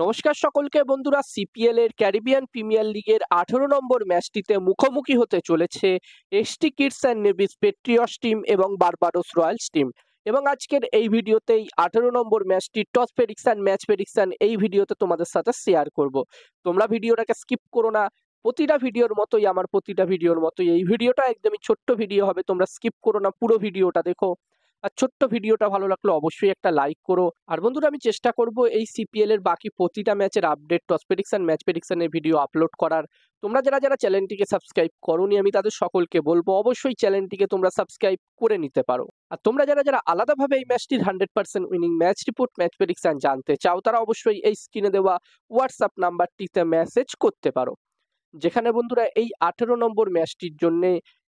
নমস্কার সকলকে বন্ধুরা, সিপিএল এর ক্যারিবিয়ান প্রিমিয়ার লিগের 18 নম্বর ম্যাচটিতে মুখোমুখি হতে চলেছে S T Kitts and Nevis Patriots team এবং বারবাডোস রয়্যালস টিম। এবং আজকের এই ভিডিওতেই 18 নম্বর ম্যাচটি টস প্রেডিকশন ম্যাচ প্রেডিকশন এই ভিডিওতে তোমাদের সাথে শেয়ার করব। তোমরা ভিডিওটাকে স্কিপ করো না। প্রতিটা ভিডিওর মতোই আমার প্রতিটা ভিডিওর মতোই এই ভিডিওটা একদমই ছোট্ট ভিডিও হবে, তোমরা স্কিপ করো না, পুরো ভিডিওটা দেখো। আর ছোট্ট ভিডিওটা ভালো লাগলে অবশ্যই একটা লাইক করো। আর বন্ধুরা, আমি চেষ্টা করব এই সিপিএল এর বাকি প্রতিটা ম্যাচের আপডেট, টস প্রেডিকশন ম্যাচ প্রেডিকশনের ভিডিও আপলোড করার। তোমরা যারা যারা চ্যানেলটিকে সাবস্ক্রাইব করোনি, আমি তাদের সকলকে বলবো অবশ্যই চ্যানেলটিকে তোমরা সাবস্ক্রাইব করে নিতে পারো। আর তোমরা যারা যারা আলাদাভাবে এই ম্যাচটির 100% winning match report match prediction জানতে চাও, তারা অবশ্যই এই স্ক্রিনে দেওয়া হোয়াটসঅ্যাপ নাম্বারটিতে মেসেজ করতে পারো। যেখানে বন্ধুরা এই 18 নম্বর ম্যাচটির জন্য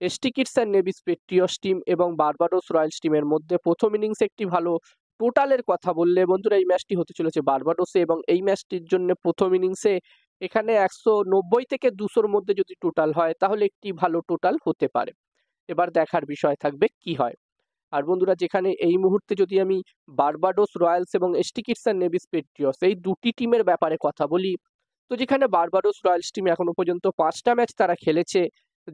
S T Kitts and Nevis Patriots team এবং বারবাডোস রয়্যালস টিমের মধ্যে প্রথম ইনিংসে একটি ভালো টোটালের কথা বললে বন্ধুরা, এই ম্যাচটি হতে চলেছে বারবাডোসে এবং এই ম্যাচটির জন্য প্রথম ইনিংসে এখানে 190 থেকে 200-র মধ্যে যদি টোটাল হয় তাহলে একটি ভালো টোটাল হতে পারে। এবার দেখার বিষয় থাকবে কি হয়। আর বন্ধুরা, যেখানে এই মুহূর্তে যদি আমি বারবাডোস রয়্যালস এবং S T Kitts and Nevis Patriots এই দুটি টিমের ব্যাপারে কথা বলি, তো যেখানে বারবাডোস রয়্যালস টিম এখনো পর্যন্ত 5টা ম্যাচ তারা খেলেছে,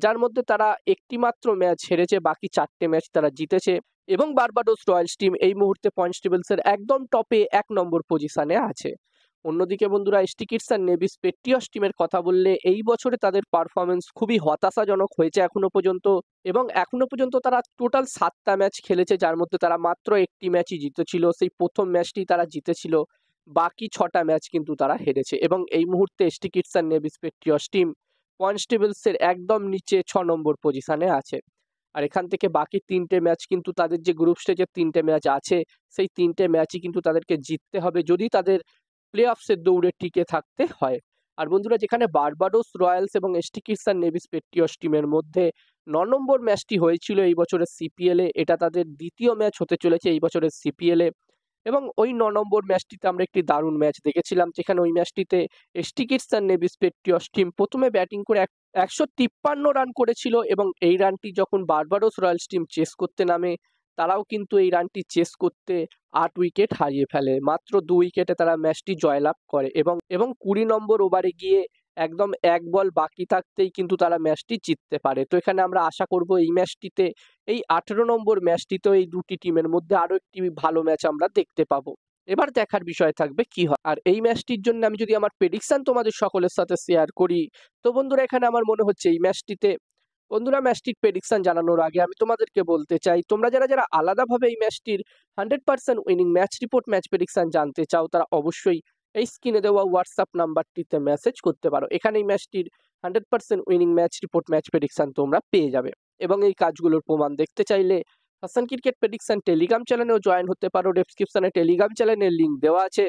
যার মধ্যে তারা একটি মাত্র ম্যাচ হেরেছে, বাকি 4টে ম্যাচ তারা জিতেছে। এবং বারবাডোস রয়্যালস টিম এই মুহূর্তে পয়েন্টস টেবিলসের একদম টপে 1 নম্বর পজিশনে আছে। অন্যদিকে বন্ধুরা, S T Kitts and Nevis Patriots টিমের কথা বললে এই বছরে তাদের পারফরমেন্স খুবই হতাশাজনক হয়েছে এখনো পর্যন্ত। এবং এখনো পর্যন্ত তারা টোটাল 7টা ম্যাচ খেলেছে, যার মধ্যে তারা মাত্র একটি ম্যাচই জিতেছিল, সেই প্রথম ম্যাচটি তারা জিতেছিল। বাকি 6টা ম্যাচ কিন্তু তারা হেরেছে। এবং এই মুহূর্তে ST Kitts and Nevis Patriots team points টেবিলসের একদম নিচে 6 নম্বর পজিশনে আছে। আর এখান থেকে বাকি 3টে ম্যাচ কিন্তু তাদের যে গ্রুপ স্টেজের 3টে ম্যাচ আছে, সেই 3টে ম্যাচই কিন্তু তাদেরকে জিততে হবে যদি তাদের প্লে অফসের দৌড়ে টিকে থাকতে হয়। আর বন্ধুরা, যেখানে বারবাডোস রয়্যালস এবং S T Kitts and Nevis Patriots টিমের মধ্যে 9 নম্বর ম্যাচটি হয়েছিল এই বছরের সিপিএলে, এটা তাদের দ্বিতীয় ম্যাচ হতে চলেছে এই বছরের সিপিএলে। এবং ওই 9 নম্বর ম্যাচটিতে আমরা একটি দারুণ ম্যাচ দেখেছিলাম, যেখানে ওই ম্যাচটিতে ST Kitts and Nevis Patriots team প্রথমে ব্যাটিং করে 153 রান করেছিল এবং এই রানটি যখন বারবাডোস রয়্যালস টিম চেস করতে নামে, তারাও কিন্তু এই রানটি চেস করতে 8 উইকেট হারিয়ে ফেলে। মাত্র 2 উইকেটে তারা ম্যাচটি জয়লাভ করে এবং এবং 20 নম্বর ওভারে গিয়ে একদম 1 বল বাকি থাকতেই কিন্তু তারা ম্যাচটি জিততে পারে। তো এখানে আমরা আশা করব এই ম্যাচটিতে, এই 18 নম্বর ম্যাচটিতেও এই দুটি টিমের মধ্যে আরো একটি ভালো ম্যাচ আমরা দেখতে পাবো। এবার দেখার বিষয় থাকবে কি হয়। আর এই ম্যাচটির জন্য আমি যদি আমার প্রেডিকশন তোমাদের সকলের সাথে শেয়ার করি, তো বন্ধুরা এখানে আমার মনে হচ্ছে এই ম্যাচটিতে, বন্ধুরা ম্যাচটির প্রেডিকশন জানানোর আগে আমি তোমাদেরকে বলতে চাই, তোমরা যারা যারা আলাদাভাবে এই ম্যাচটির 100% winning match report match prediction জানতে চাও, তারা অবশ্যই এই স্ক্রিনে দেওয়া হোয়াটসঅ্যাপ নাম্বারটিতে মেসেজ করতে পারো। এখানে এই ম্যাচটির 100% winning match report match prediction তোমরা পেয়ে যাবে। এবং এই কাজগুলোর প্রমাণ দেখতে চাইলে হাসান ক্রিকেট প্রেডিকশন টেলিগ্রাম চ্যানেলেও জয়েন হতে পারো। ডেসক্রিপশনে টেলিগ্রাম চ্যানেলের লিঙ্ক দেওয়া আছে।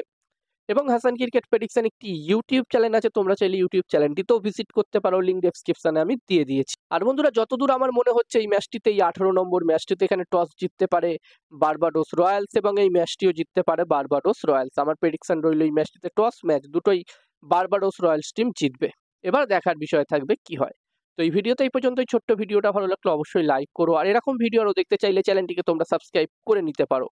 এবং হাসান ক্রিকেট প্রেডিকশন একটি ইউটিউব চ্যানেল আছে, তোমরা চাইলে ইউটিউব চ্যানেলটিতেও ভিজিট করতে পারো, লিঙ্ক ডেসক্রিপশনে আমি দিয়ে দিয়েছি। আর বন্ধুরা, যতদূর আমার মনে হচ্ছে এই ম্যাচটিতে, এই 18 নম্বর ম্যাচটিতে এখানে টস জিততে পারে বারবাডোস রয়্যালস এবং এই ম্যাচটিও জিততে পারে বারবাডোস রয়্যালস। আমার প্রেডিকশন রইল এই ম্যাচটিতে টস ম্যাচ দুটোই বারবাডোস রয়্যালস টিম জিতবে। এবার দেখার বিষয় থাকবে কি হয়। তো এই ভিডিওতে এই পর্যন্তই। ছোট্ট ভিডিওটা ভালো লাগলে অবশ্যই লাইক করো, আর এরকম ভিডিও আরও দেখতে চাইলে চ্যানেলটিকে তোমরা সাবস্ক্রাইব করে নিতে পারো।